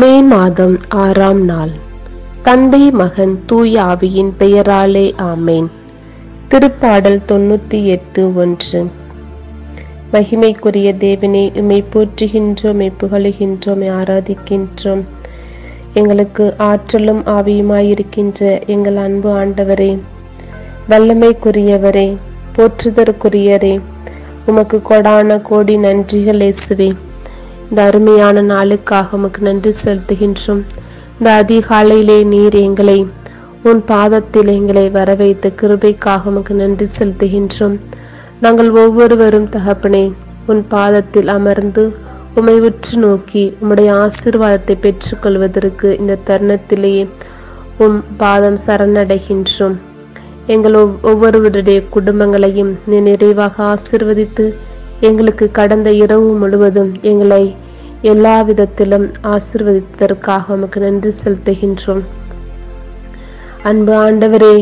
மே மாதம் 6ஆம் நாள். தந்தை மகன் தூய ஆவியின் பெயராலே ஆமேன். திருப்பாடல் 98:1. மகிமைக்குரிய தேவனே, உம்மை போற்றுகின்றோம், உம்மை புகழுகின்றோம், ஆராதிக்கின்றோம். எங்களுக்கு ஆற்றலும் ஆவியுமாயிருக்கின்ற எங்கள் அன்பு ஆண்டவரே, வல்லமைக்குரியவரே, போற்றுதற்குரியரே, உமக்கு கொடான கோடி நன்றிகள் இயேசுவே. இந்த அருமையான நாளுக்காக உமக்கு நன்றி செலுத்துகின்றோம். இந்த அதிகாலையிலே நீர் எங்களை உன் பாதத்தில் எங்களை வரவைத்த கிருபைக்காக உமக்கு நன்றி செலுத்துகின்றோம். நாங்கள் ஒவ்வொருவரும் தகப்பனே உன் பாதத்தில் அமர்ந்து உம்மை உற்று நோக்கி உம்முடைய ஆசீர்வாதத்தை பெற்றுக்கொள்வதற்கு இந்த தருணத்திலேயே உம் பாதம் சரணடைகின்றோம். எங்கள் ஒவ்வொருவருடைய குடும்பங்களையும் நீ நிறைவாக ஆசீர்வதித்து எங்களுக்கு கடந்த இரவு முழுவதும் எங்களை எல்லா விதத்திலும் ஆசீர்வதித்ததற்காக உமக்கு நன்றி செலுத்துகின்றோம். அன்பு ஆண்டவரே,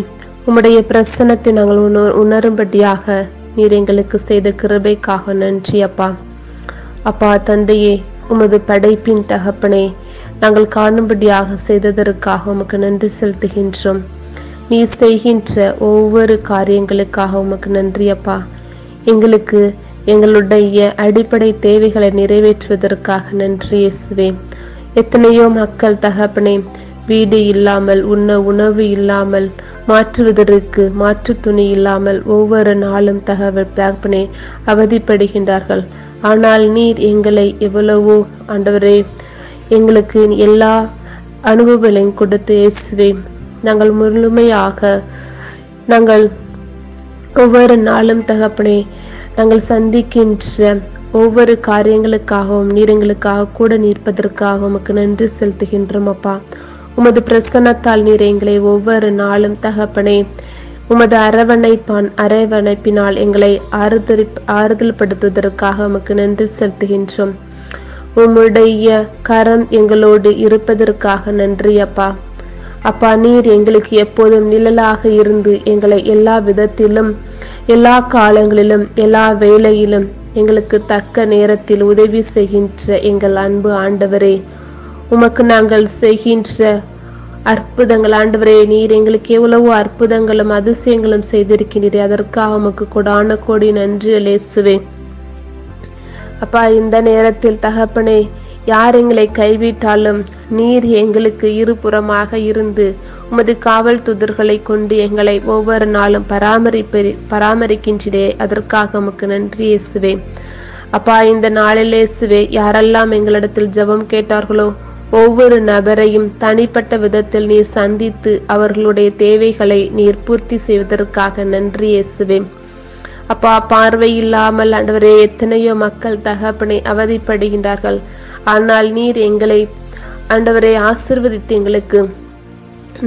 உம்முடைய பிரசன்னத்தை நாங்கள் உணரும்படியாக நீர் எங்களுக்கு செய்த கிருபைக்காக நன்றி அப்பா. அப்பா தந்தையே, உமது படைப்பின் தகப்பனே, நாங்கள் காணும்படியாக செய்ததற்காக உமக்கு நன்றி செலுத்துகின்றோம். நீ செய்கின்ற ஒவ்வொரு காரியங்களுக்காக உமக்கு நன்றி அப்பா. எங்களுக்கு எங்களுடைய அடிப்படை தேவைகளை நிறைவேற்றுவதற்காக நன்றி இயேசுவே. எத்தனையோ மக்கள் தகப்பனே வீடு இல்லாமல், உண்ண உணவு இல்லாமல், மாற்றுவதற்கு மாற்று துணி இல்லாமல் ஒவ்வொரு நாளும் தகப்பனே அவதிப்படுகின்றார்கள். ஆனால் நீர் எங்களை எவ்வளவோ ஆண்டவரே எங்களுக்கு எல்லா அனுபவங்களையும் கொடுத்து இயேசுவே, நாங்கள் முழுமையாக நாங்கள் ஒவ்வொரு நாளும் தகப்பனே நாங்கள் சந்திக்கின்ற ஒவ்வொரு காரியங்களுக்காகவும் நீர் எங்களுக்காக கூட நிற்பதற்காக உமக்கு நன்றி செலுத்துகின்றோம் அப்பா. உமது பிரசன்னத்தால் நீர் எங்களை ஒவ்வொரு நாளும் தகப்பனே உமது அரவணைப்பினால் எங்களை ஆறுதல் படுத்துவதற்காக உமக்கு நன்றி செலுத்துகின்றோம். உம்முடைய கரம் எங்களோடு இருப்பதற்காக நன்றி அப்பா. அப்பா, நீர் எங்களுக்கு எப்போதும் நிழலாக இருந்து எங்களை எல்லா விதத்திலும், எல்லா காலங்களிலும், எல்லா வேளையிலும் எங்களுக்கு தக்க நேரத்தில் உதவி செய்கின்ற எங்கள் அன்பு ஆண்டவரே, உமக்கு நாங்கள் செய்கின்ற அற்புதங்கள் ஆண்டவரே, நீர் எங்களுக்கு எவ்வளவோ அற்புதங்களும் அதிசயங்களும் செய்திருக்கின்றீர். அதற்காக உமக்கு கொடான கோடி நன்றி இயேசுவே. அப்பா, இந்த நேரத்தில் தகப்பனே யார் எங்களை கைவிட்டாலும் நீர் எங்களுக்கு இருபுறமாக இருந்து உமது காவல் தூதர்களை கொண்டு எங்களை ஒவ்வொரு நாளும் பராமரிக்கின்றே. அதற்காக உமக்கு நன்றி இயேசுவே. அப்பா, இந்த நாளில் இயேசுவே யாரெல்லாம் எங்களிடத்தில் ஜெபம் கேட்டார்களோ ஒவ்வொரு நபரையும் தனிப்பட்ட விதத்தில் நீர் சந்தித்து அவர்களுடைய தேவைகளை நீர் பூர்த்தி செய்வதற்காக நன்றி இயேசுவே. அப்பா, பார்வை இல்லாமல் ஆண்டவரே எத்தனையோ மக்கள் தகப்பனை அவதிப்படுகின்றார்கள். ஆனால் நீர் எங்களை ஆண்டவரை ஆசீர்வதித்து எங்களுக்கு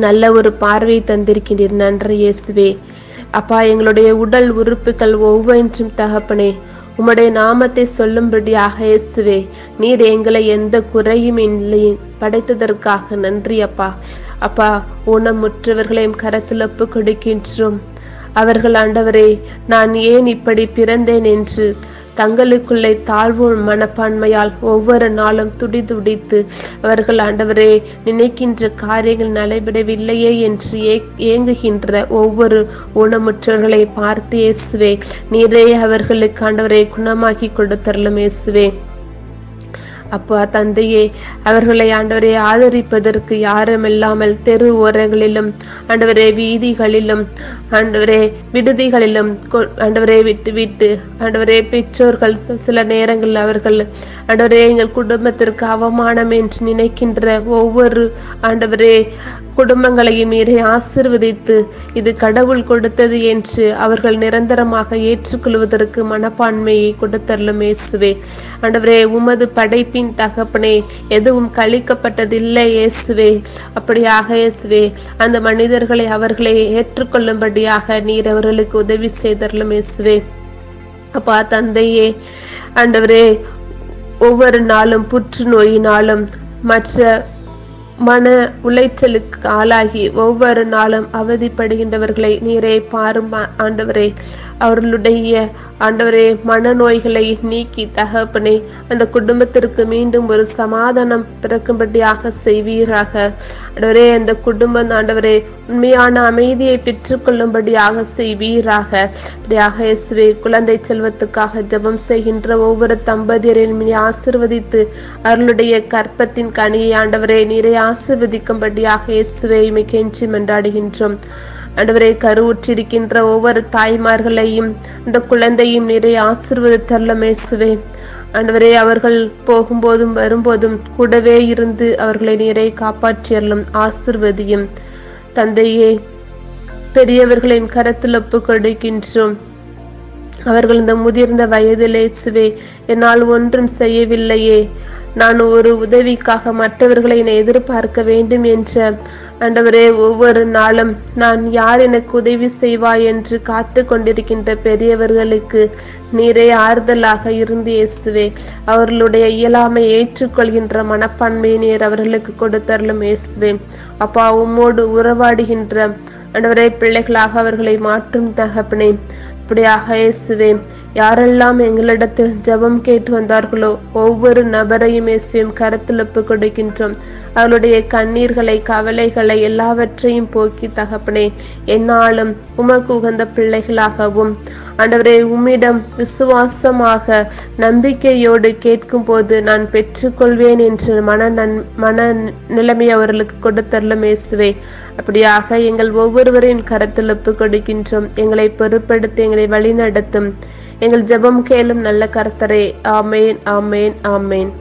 நல்ல ஒரு பார்வை தந்திருக்கின்றீர். நன்றி இயேசுவே. அப்பா, எங்களுடைய உடல் உறுப்புகள் ஒவ்வொன்றும் தகப்பனே உம்முடைய நாமத்தை சொல்லும்படியாக இயேசுவே நீர் எங்களை எந்த குறையும் இல்லை படைத்ததற்காக நன்றி அப்பா. அப்பா, ஊனமுற்றவர்களையும் கரத்தில் ஒப்பு கொடுக்கின்றோம். அவர்கள் ஆண்டவரே நான் ஏன் இப்படி பிறந்தேன் என்று தங்களுக்குள்ளே தாழ்வு மனப்பான்மையால் ஒவ்வொரு நாளும் துடித்து அவர்கள் ஆண்டவரே நினைக்கின்ற காரியங்கள் நடைபெறவில்லையே என்று ஏங்குகின்ற ஒவ்வொரு ஊனமுற்றவர்களை பார்த்து இயேசுவே நீரே அவர்களுக்கு ஆண்டவரை குணமாக்கி கொடுத்தரலும் இயேசுவே. அப்பா தந்தையே, அவர்களை ஆண்டவரை ஆதரிப்பதற்கு யாரும் இல்லாமல் தெரு ஓரங்களிலும் ஆண்டவரே வீதிகளிலும் ஆண்டவரே விடுதிகளிலும் ஆண்டவரை விட்டு ஆண்டவரே பெற்றோர்கள் சில நேரங்களில் அவர்கள் ஆண்டவரே எங்கள் குடும்பத்திற்கு அவமானம் என்று நினைக்கின்ற ஒவ்வொரு ஆண்டவரே குடும்பங்களையும் நீரை ஆசீர்வதித்து இது கடவுள் கொடுத்தது என்று அவர்கள் நிரந்தரமாக ஏற்றுக்கொள்வதற்கு மனப்பான்மையை கொடுத்தருளும் இயேசுவே. ஆண்டவரே உமது படைப்பின் தகப்பனே எதுவும் கழிக்கப்பட்டதில்லை இயேசுவே. அப்படியாக இயேசுவே அந்த மனிதர்களை அவர்களை ஏற்றுக்கொள்ளும்படியாக நீர் அவர்களுக்கு உதவி செய்தருளும் இயேசுவே. அப்பா தந்தையே, ஆண்டவரே ஒவ்வொரு நாளும் புற்றுநோயினாலும் மற்ற மன உளைச்சலுக்கு ஆளாகி ஒவ்வொரு நாளும் அவதிப்படுகின்றவர்களை நீரே பாரும் ஆண்டவரே. அவர்களுடைய ஆண்டவரே மனநோய்களை நீக்கி தகப்பனே அந்த குடும்பத்திற்கு மீண்டும் ஒரு சமாதானம் பிறக்கும்படியாக செய்வீராக. ஆண்டவரே அந்த குடும்பம் ஆண்டவரே உண்மையான அமைதியை பெற்றுக்கொள்ளும்படியாக செய்வீராக. இயேசுவே குழந்தை செல்வத்துக்காக ஜெபம் செய்கின்ற ஒவ்வொரு தம்பதியரையும் ஆசீர்வதித்து அவர்களுடைய கற்பத்தின் கனியை ஆண்டவரே நீரை ஆசீர்வதிக்கும்படியாக இயேசுவே கெஞ்சி மன்றாடுகின்றோம். ஆண்டவரே கருவுற்றிருக்கின்ற ஒவ்வொரு தாய்மார்களையும் இந்த குழந்தையும் நிறைய ஆசீர்வதித்தருளும் இயேசுவே. ஆண்டவரே அவர்கள் போகும்போதும் வரும்போதும் கூடவே இருந்து அவர்களை நீரை காப்பாற்றியருளும் ஆசீர்வதியும். தந்தையே, பெரியவர்களின் கரத்தில் ஒப்புக் கொடுக்கின்றோம். அவர்கள் இந்த முதிர்ந்த வயதில் இயேசுவே என்னால் ஒன்றும் செய்யவில்லையே, நான் ஒரு உதவிக்காக மற்றவர்களை எதிர்பார்க்க வேண்டும் என்ற ஆண்டவரே ஒவ்வொரு நாளும் நான் யார் எனக்கு உதவி செய்வாய் என்று காத்து கொண்டிருக்கின்ற பெரியவர்களுக்கு நீரே ஆறுதலாக இருந்து இயேசுவே அவர்களுடைய இயலாமை ஏற்றுக்கொள்கின்ற மனப்பான்மையை நீர் அவர்களுக்கு கொடுத்தருளும் இயேசுவே. அப்பா, உம்மோடு உறவாடுகின்ற ஆண்டவரே பிள்ளைகளாக அவர்களை மாற்றும் தகப்பனே. அப்படியாக இயேசுவே யாரெல்லாம் எங்களிடத்தில் ஜெபம் கேட்டு வந்தார்களோ ஒவ்வொரு நபரையும் இயேசுவையும் கரத்தில் ஒப்புக் கொடுக்கின்றோம். அவளுடைய கண்ணீர்களை கவலைகளை எல்லாவற்றையும் போக்கி தகப்பனே என்னாலும் உமக்கு உகந்த பிள்ளைகளாகவும் ஆண்டவரே உம்மிடம் விசுவாசமாக நம்பிக்கையோடு கேட்கும் போது நான் பெற்றுக்கொள்வேன் என்று மன நிலைமை அவர்களுக்கு கொடுத்தருளும் இயேசுவே. அப்படியாக எங்கள் ஒவ்வொருவரின் கரத்தில் ஒப்புக் கொடுக்கின்றோம். எங்களை பொறுப்படுத்தி எங்களை வழிநடத்தும். எங்கள் ஜெபம் கேளும் நல்ல கர்த்தரே. ஆமேன், ஆமேன், ஆமேன்.